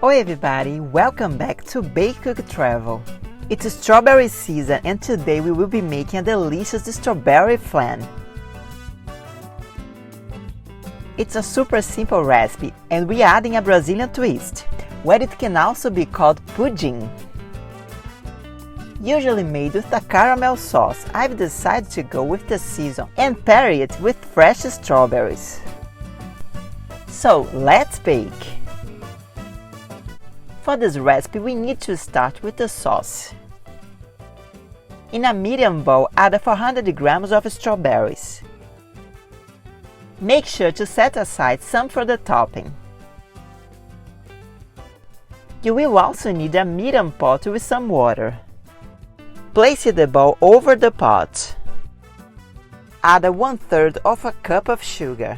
Oi everybody, welcome back to Bake Cook Travel. It's strawberry season and today we will be making a delicious strawberry flan. It's a super simple recipe and we're adding a Brazilian twist, where it can also be called pudding. Usually made with a caramel sauce, I've decided to go with the season and pair it with fresh strawberries. So let's bake! For this recipe we need to start with the sauce. In a medium bowl, add 400 grams of strawberries. Make sure to set aside some for the topping. You will also need a medium pot with some water. Place the bowl over the pot. Add 1/3 of a cup of sugar.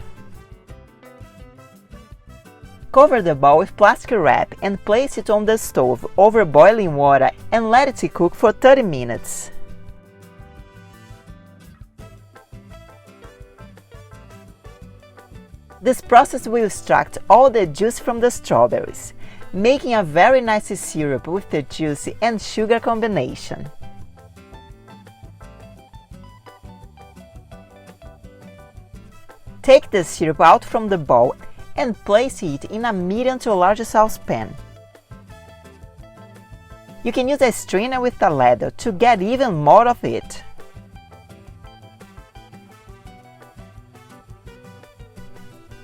Cover the bowl with plastic wrap and place it on the stove over boiling water and let it cook for 30 minutes. This process will extract all the juice from the strawberries, making a very nice syrup with the juice and sugar combination. Take the syrup out from the bowl and place it in a medium to large saucepan. You can use a strainer with a ladle to get even more of it.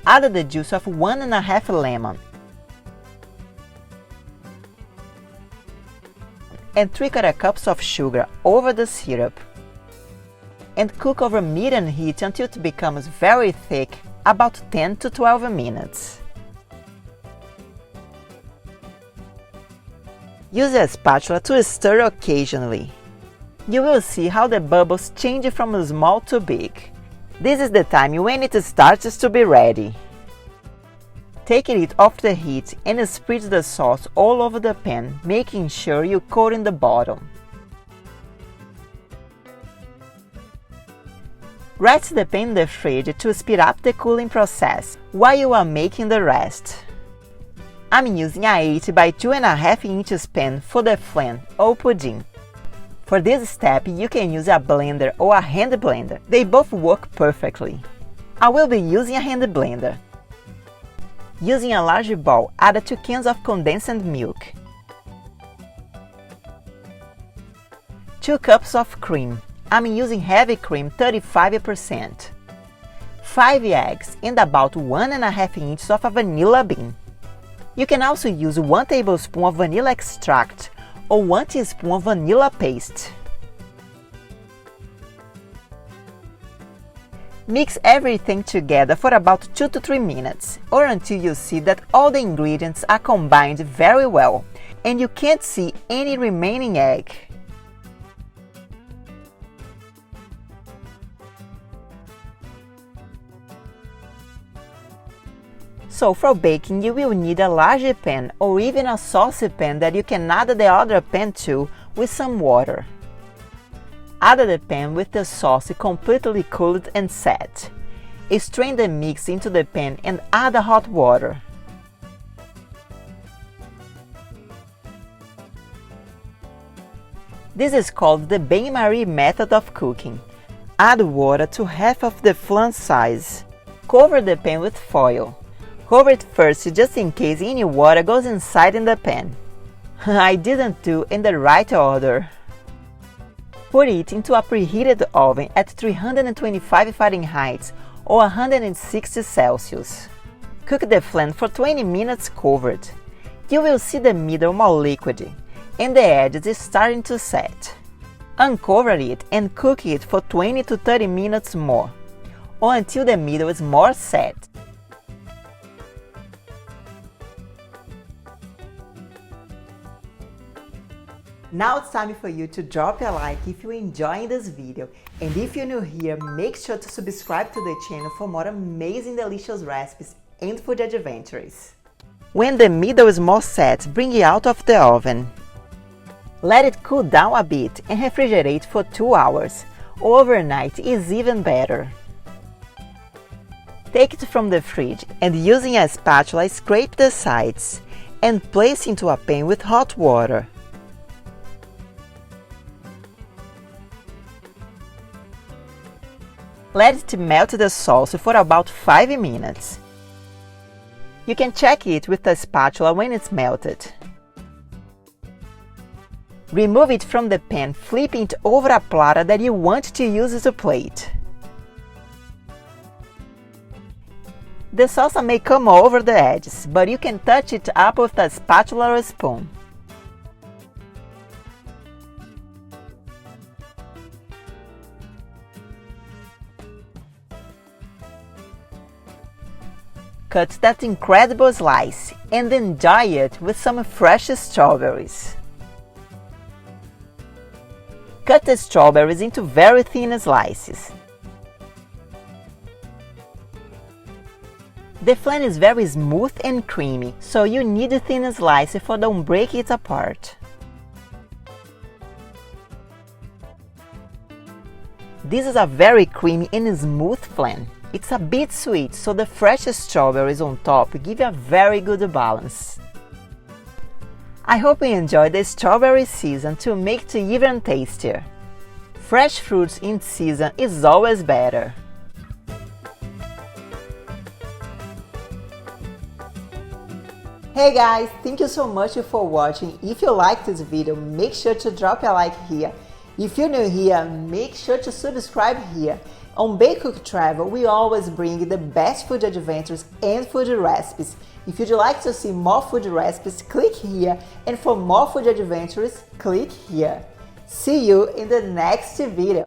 Add the juice of 1½ lemon and 3/4 cups of sugar over the syrup and cook over medium heat until it becomes very thick, about 10 to 12 minutes. Use a spatula to stir occasionally. You will see how the bubbles change from small to big. This is the time when it starts to be ready. Take it off the heat and spread the sauce all over the pan, making sure you coat in the bottom. Rest the pan in the fridge to speed up the cooling process while you are making the rest. I'm using a 8 by 2½ inches pan for the flan or pudding. For this step you can use a blender or a hand blender, they both work perfectly. I will be using a hand blender. Using a large bowl, add 2 cans of condensed milk, 2 cups of cream. I'm using heavy cream 35%, 5 eggs and about 1½ inches of a vanilla bean. You can also use 1 tablespoon of vanilla extract or 1 teaspoon of vanilla paste. Mix everything together for about 2 to 3 minutes or until you see that all the ingredients are combined very well and you can't see any remaining egg. So for baking you will need a large pan or even a saucepan that you can add the other pan to with some water. Add the pan with the sauce completely cooled and set. Strain the mix into the pan and add hot water. This is called the bain-marie method of cooking. Add water to half of the flan size. Cover the pan with foil. Cover it first just in case any water goes inside in the pan. I didn't do in the right order. Put it into a preheated oven at 325 Fahrenheit or 160 Celsius. Cook the flan for 20 minutes covered. You will see the middle more liquid and the edges starting to set. Uncover it and cook it for 20 to 30 minutes more, or until the middle is more set. Now it's time for you to drop a like if you're enjoying this video, and if you're new here, make sure to subscribe to the channel for more amazing delicious recipes and food adventures. When the middle is more set, bring it out of the oven. Let it cool down a bit and refrigerate for 2 hours, or overnight is even better. Take it from the fridge and using a spatula scrape the sides and place into a pan with hot water. Let it melt the sauce for about 5 minutes. You can check it with a spatula when it's melted. Remove it from the pan, flipping it over a platter that you want to use as a plate. The salsa may come over the edges, but you can touch it up with a spatula or a spoon. Cut that incredible slice and enjoy it with some fresh strawberries. Cut the strawberries into very thin slices. The flan is very smooth and creamy, so you need a thin slice so don't break it apart. This is a very creamy and smooth flan. It's a bit sweet, so the fresh strawberries on top give a very good balance. I hope you enjoyed the strawberry season to make it even tastier. Fresh fruits in season is always better. Hey guys, thank you so much for watching. If you liked this video, make sure to drop a like here. If you're new here, make sure to subscribe here. On Bakecook Travel, we always bring the best food adventures and food recipes. If you'd like to see more food recipes, click here, and for more food adventures, click here. See you in the next video.